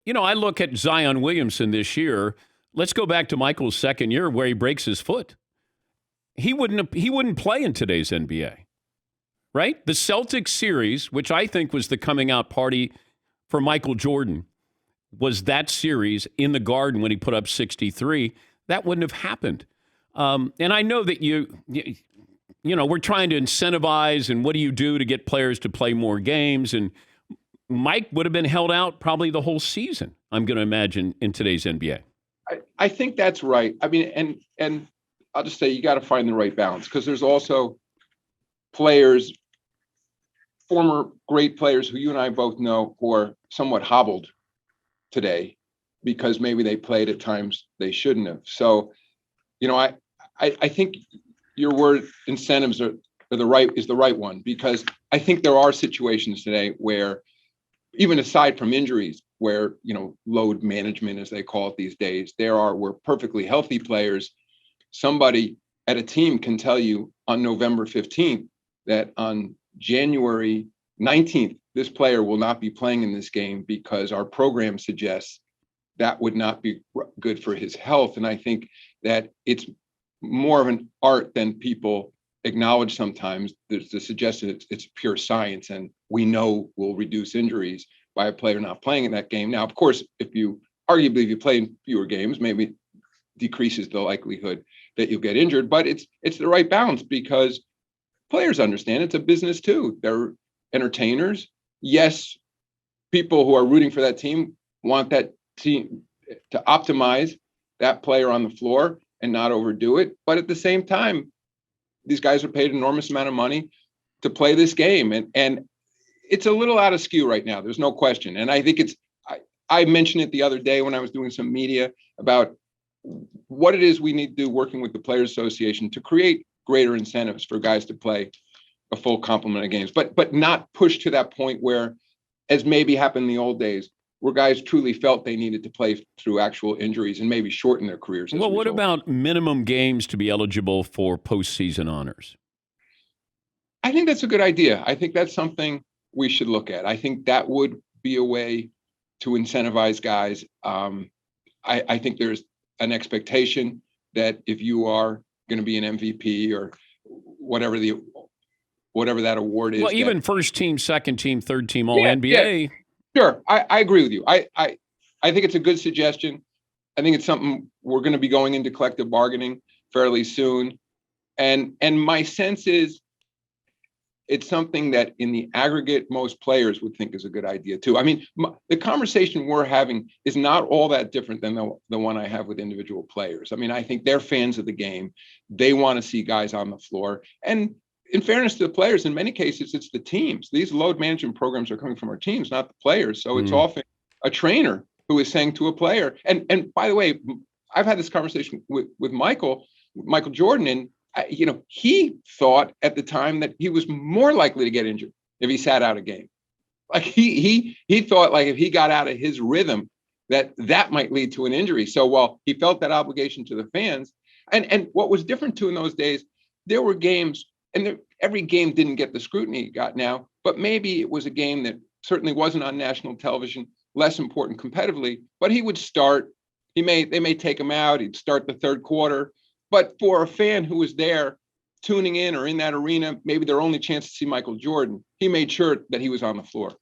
I look at Zion Williamson this year. Let's go back to Michael's second year where he breaks his foot. He wouldn't play in today's NBA, right? The Celtics series, which I think was the coming out party for Michael Jordan, was that series in the Garden when he put up 63. That wouldn't have happened. And I know that we're trying to incentivize and what do you do to get players to play more games? And Mike would have been held out probably the whole season, I'm going to imagine, in today's NBA. I think that's right. I mean, and I'll just say you got to find the right balance because there's also players, former great players who you and I both know who are somewhat hobbled today because maybe they played at times they shouldn't have. So, I think your word incentives is the right one because I think there are situations today where even aside from injuries where, load management, as they call it these days, where perfectly healthy players, somebody at a team can tell you on November 15th that on January 19th, this player will not be playing in this game because our program suggests that would not be good for his health. And I think that it's more of an art than people acknowledge sometimes. There's the suggestion it's pure science, and we know will reduce injuries by a player not playing in that game. Now, of course, if you play in fewer games, maybe decreases the likelihood that you'll get injured, but it's the right balance because players understand it's a business too. They're entertainers. Yes, people who are rooting for that team want that team to optimize that player on the floor and not overdo it. But at the same time, these guys are paid an enormous amount of money to play this game. And it's a little out of skew right now. There's no question. And I think I mentioned it the other day when I was doing some media about what it is we need to do working with the Players Association to create greater incentives for guys to play a full complement of games, but not push to that point where, as maybe happened in the old days, where guys truly felt they needed to play through actual injuries and maybe shorten their careers. Well, what about minimum games to be eligible for postseason honors? I think that's a good idea. I think that's something we should look at. I think that would be a way to incentivize guys. I think there's an expectation that if you are going to be an MVP or whatever that award is. Well, even first team, second team, third team, all NBA. Yeah. Sure. I agree with you. I think it's a good suggestion. I think it's something we're going to be going into collective bargaining fairly soon. And my sense is it's something that in the aggregate, most players would think is a good idea too. I mean, the conversation we're having is not all that different than the one I have with individual players. I mean, I think they're fans of the game. They want to see guys on the floor. And in fairness to the players, in many cases, it's the teams. These load management programs are coming from our teams, not the players. So it's often a trainer who is saying to a player, and by the way, I've had this conversation with Michael Jordan, and he thought at the time that he was more likely to get injured if he sat out a game. Like he thought like if he got out of his rhythm, that might lead to an injury. So while he felt that obligation to the fans, and what was different too in those days, there were games, and every game didn't get the scrutiny it got now, but maybe it was a game that certainly wasn't on national television, less important competitively, but he would start. They may take him out. He'd start the third quarter. But for a fan who was there tuning in or in that arena, maybe their only chance to see Michael Jordan, he made sure that he was on the floor.